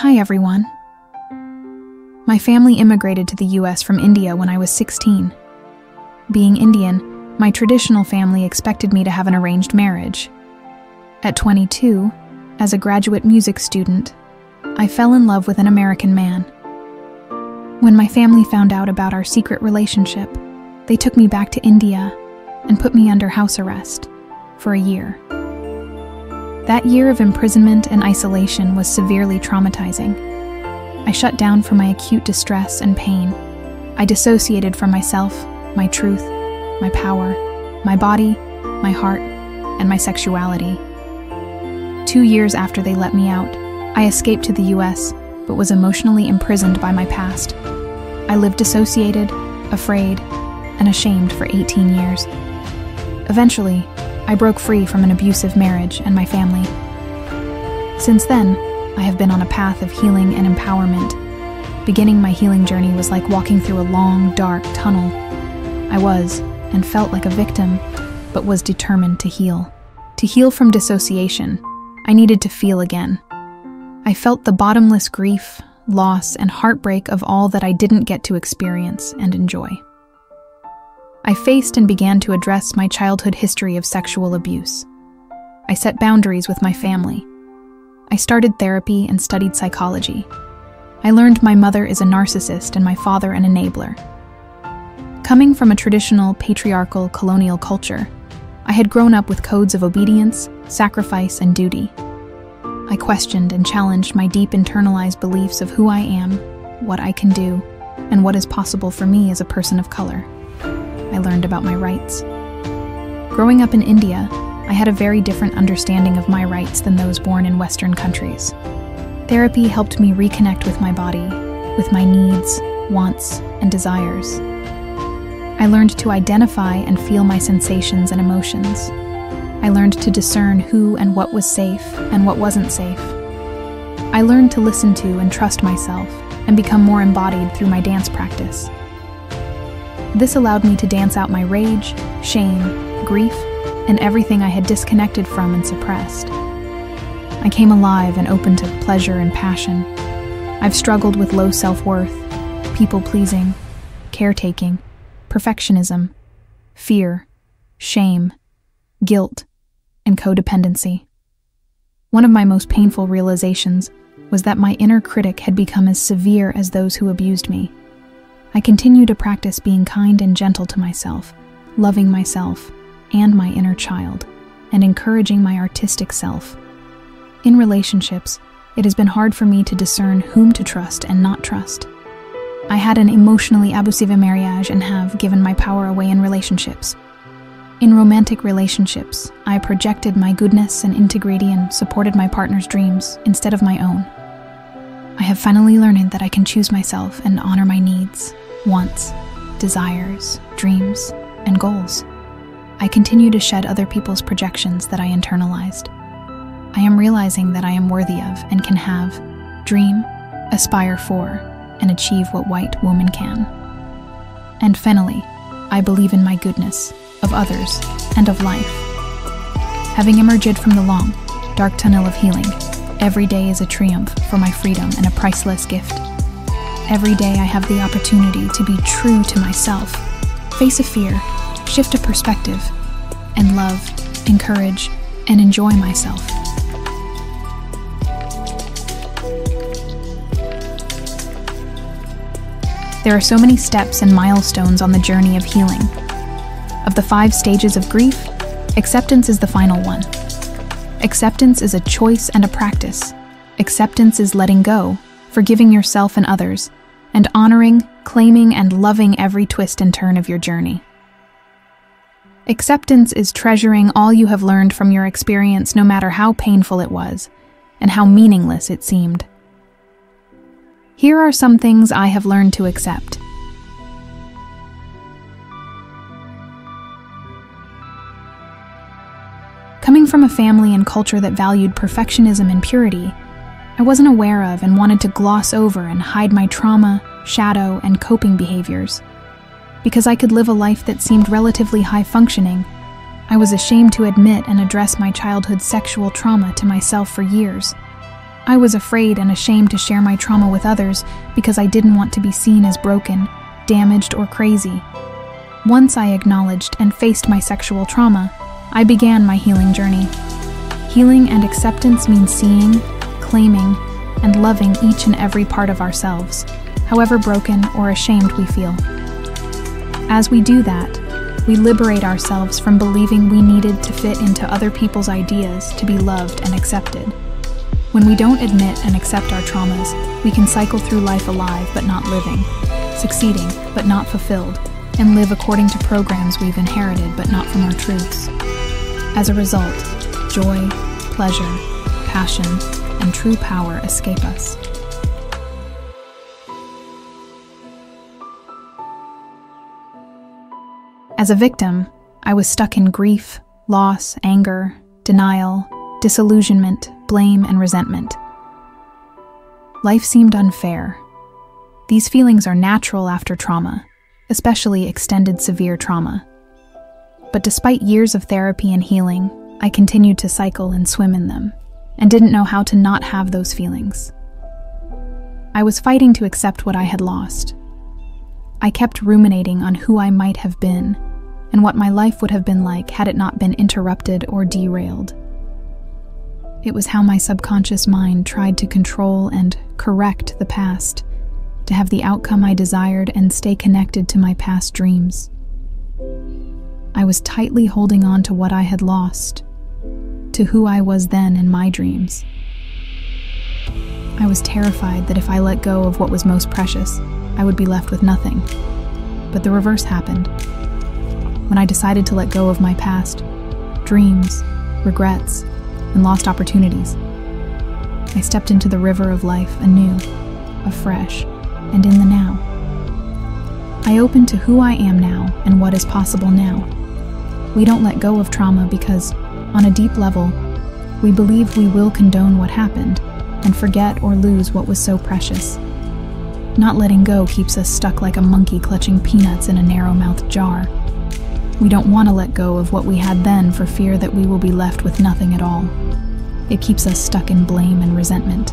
Hi everyone. My family immigrated to the US from India when I was 16. Being Indian, my traditional family expected me to have an arranged marriage. At 22, as a graduate music student, I fell in love with an American man. When my family found out about our secret relationship, they took me back to India and put me under house arrest for a year. That year of imprisonment and isolation was severely traumatizing. I shut down from my acute distress and pain. I dissociated from myself, my truth, my power, my body, my heart, and my sexuality. 2 years after they let me out, I escaped to the US, but was emotionally imprisoned by my past. I lived dissociated, afraid, and ashamed for 18 years. Eventually, I broke free from an abusive marriage and my family. Since then, I have been on a path of healing and empowerment. Beginning my healing journey was like walking through a long, dark tunnel. I was, and felt like a victim, but was determined to heal. To heal from dissociation, I needed to feel again. I felt the bottomless grief, loss, and heartbreak of all that I didn't get to experience and enjoy. I faced and began to address my childhood history of sexual abuse. I set boundaries with my family. I started therapy and studied psychology. I learned my mother is a narcissist and my father an enabler. Coming from a traditional, patriarchal, colonial culture, I had grown up with codes of obedience, sacrifice, and duty. I questioned and challenged my deep internalized beliefs of who I am, what I can do, and what is possible for me as a person of color. I learned about my rights. Growing up in India, I had a very different understanding of my rights than those born in Western countries. Therapy helped me reconnect with my body, with my needs, wants, and desires. I learned to identify and feel my sensations and emotions. I learned to discern who and what was safe and what wasn't safe. I learned to listen to and trust myself and become more embodied through my dance practice. This allowed me to dance out my rage, shame, grief, and everything I had disconnected from and suppressed. I came alive and open to pleasure and passion. I've struggled with low self-worth, people-pleasing, caretaking, perfectionism, fear, shame, guilt, and codependency. One of my most painful realizations was that my inner critic had become as severe as those who abused me. I continue to practice being kind and gentle to myself, loving myself and my inner child, and encouraging my artistic self. In relationships, it has been hard for me to discern whom to trust and not trust. I had an emotionally abusive marriage and have given my power away in relationships. In romantic relationships, I projected my goodness and integrity and supported my partner's dreams instead of my own. I have finally learned that I can choose myself and honor my needs, wants, desires, dreams, and goals. I continue to shed other people's projections that I internalized. I am realizing that I am worthy of and can have, dream, aspire for, and achieve what white woman can. And finally, I believe in my goodness, of others, and of life. Having emerged from the long, dark tunnel of healing, every day is a triumph for my freedom and a priceless gift. Every day I have the opportunity to be true to myself, face a fear, shift a perspective, and love, encourage, and enjoy myself. There are so many steps and milestones on the journey of healing. Of the 5 stages of grief, acceptance is the final one. Acceptance is a choice and a practice. Acceptance is letting go, forgiving yourself and others, and honoring, claiming, and loving every twist and turn of your journey. Acceptance is treasuring all you have learned from your experience, no matter how painful it was, and how meaningless it seemed. Here are some things I have learned to accept. Coming from a family and culture that valued perfectionism and purity, I wasn't aware of and wanted to gloss over and hide my trauma, shadow, and coping behaviors. Because I could live a life that seemed relatively high-functioning, I was ashamed to admit and address my childhood sexual trauma to myself for years. I was afraid and ashamed to share my trauma with others because I didn't want to be seen as broken, damaged, or crazy. Once I acknowledged and faced my sexual trauma, I began my healing journey. Healing and acceptance means seeing, claiming, and loving each and every part of ourselves, however broken or ashamed we feel. As we do that, we liberate ourselves from believing we needed to fit into other people's ideas to be loved and accepted. When we don't admit and accept our traumas, we can cycle through life alive but not living, succeeding but not fulfilled, and live according to programs we've inherited but not from our truths. As a result, joy, pleasure, passion, and true power escape us. As a victim, I was stuck in grief, loss, anger, denial, disillusionment, blame, and resentment. Life seemed unfair. These feelings are natural after trauma, especially extended severe trauma. But despite years of therapy and healing, I continued to cycle and swim in them, and didn't know how to not have those feelings. I was fighting to accept what I had lost. I kept ruminating on who I might have been, and what my life would have been like had it not been interrupted or derailed. It was how my subconscious mind tried to control and correct the past, to have the outcome I desired and stay connected to my past dreams. I was tightly holding on to what I had lost, to who I was then in my dreams. I was terrified that if I let go of what was most precious, I would be left with nothing. But the reverse happened. When I decided to let go of my past, dreams, regrets, and lost opportunities, I stepped into the river of life anew, afresh, and in the now. I opened to who I am now and what is possible now. We don't let go of trauma because, on a deep level, we believe we will condone what happened and forget or lose what was so precious. Not letting go keeps us stuck like a monkey clutching peanuts in a narrow-mouthed jar. We don't want to let go of what we had then for fear that we will be left with nothing at all. It keeps us stuck in blame and resentment.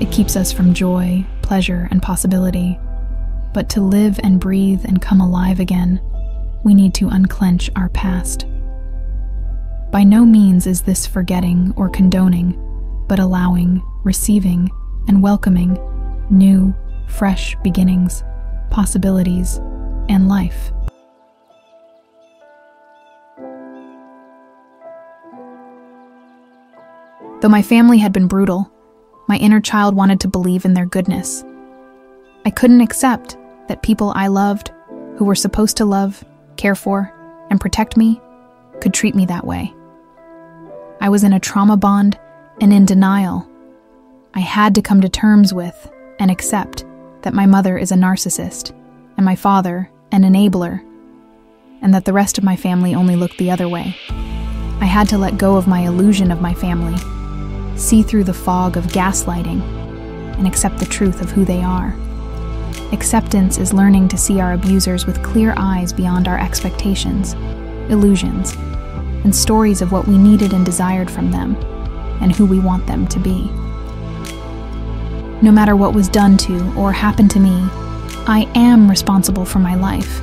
It keeps us from joy, pleasure, and possibility. But to live and breathe and come alive again, we need to unclench our past. By no means is this forgetting or condoning, but allowing, receiving, and welcoming new, fresh beginnings, possibilities, and life. Though my family had been brutal, my inner child wanted to believe in their goodness. I couldn't accept that people I loved, who were supposed to love, care for, and protect me, could treat me that way. I was in a trauma bond and in denial. I had to come to terms with and accept that my mother is a narcissist and my father an enabler, and that the rest of my family only looked the other way. I had to let go of my illusion of my family, see through the fog of gaslighting, and accept the truth of who they are. Acceptance is learning to see our abusers with clear eyes beyond our expectations, illusions, and stories of what we needed and desired from them, and who we want them to be. No matter what was done to or happened to me, I am responsible for my life.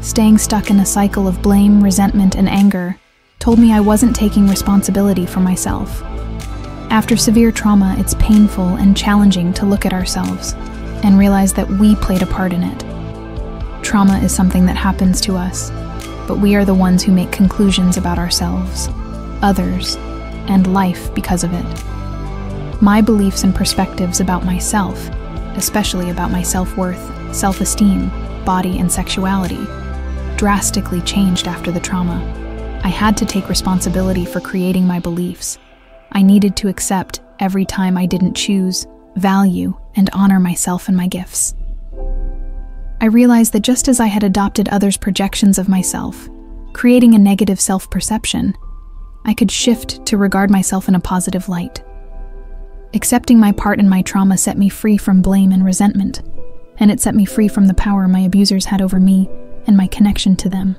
Staying stuck in a cycle of blame, resentment, and anger told me I wasn't taking responsibility for myself. After severe trauma, it's painful and challenging to look at ourselves and realize that we played a part in it. Trauma is something that happens to us, but we are the ones who make conclusions about ourselves, others, and life because of it. My beliefs and perspectives about myself, especially about my self-worth, self-esteem, body, and sexuality, drastically changed after the trauma. I had to take responsibility for creating my beliefs. I needed to accept every time I didn't choose, value, and honor myself and my gifts. I realized that just as I had adopted others' projections of myself, creating a negative self-perception, I could shift to regard myself in a positive light. Accepting my part in my trauma set me free from blame and resentment, and it set me free from the power my abusers had over me and my connection to them.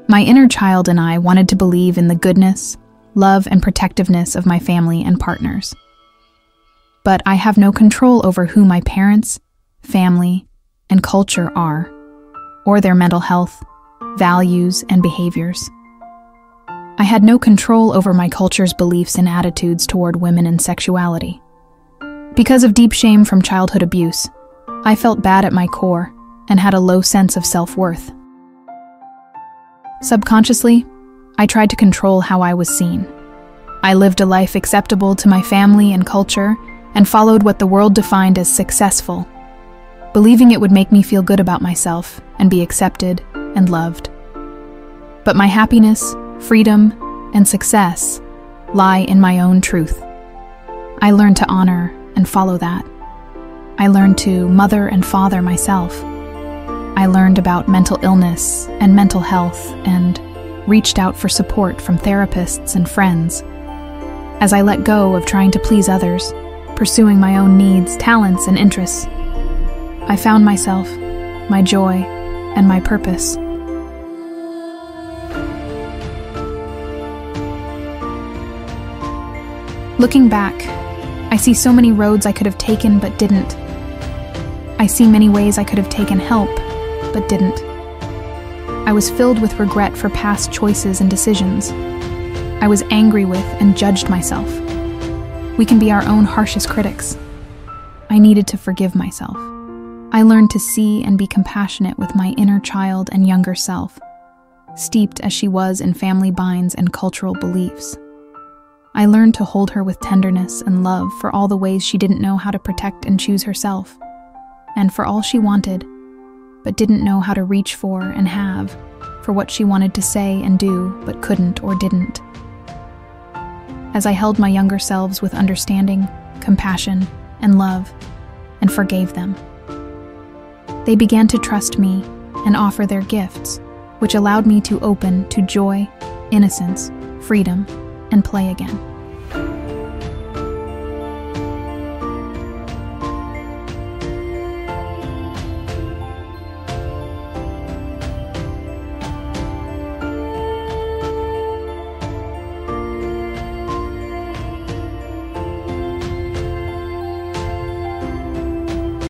My inner child and I wanted to believe in the goodness, love, and protectiveness of my family and partners. But I have no control over who my parents, family, and culture are, or their mental health, values, and behaviors. I had no control over my culture's beliefs and attitudes toward women and sexuality. Because of deep shame from childhood abuse, I felt bad at my core and had a low sense of self-worth. Subconsciously, I tried to control how I was seen. I lived a life acceptable to my family and culture and followed what the world defined as successful, believing it would make me feel good about myself and be accepted and loved. But my happiness, freedom, and success lie in my own truth. I learned to honor and follow that. I learned to mother and father myself. I learned about mental illness and mental health and reached out for support from therapists and friends. As I let go of trying to please others, pursuing my own needs, talents, and interests, I found myself, my joy, and my purpose. Looking back, I see so many roads I could have taken but didn't. I see many ways I could have taken help but didn't. I was filled with regret for past choices and decisions. I was angry with and judged myself. We can be our own harshest critics. I needed to forgive myself. I learned to see and be compassionate with my inner child and younger self, steeped as she was in family binds and cultural beliefs. I learned to hold her with tenderness and love for all the ways she didn't know how to protect and choose herself, and for all she wanted, but didn't know how to reach for and have, for what she wanted to say and do, but couldn't or didn't. As I held my younger selves with understanding, compassion, and love, and forgave them, they began to trust me and offer their gifts, which allowed me to open to joy, innocence, freedom, and play again.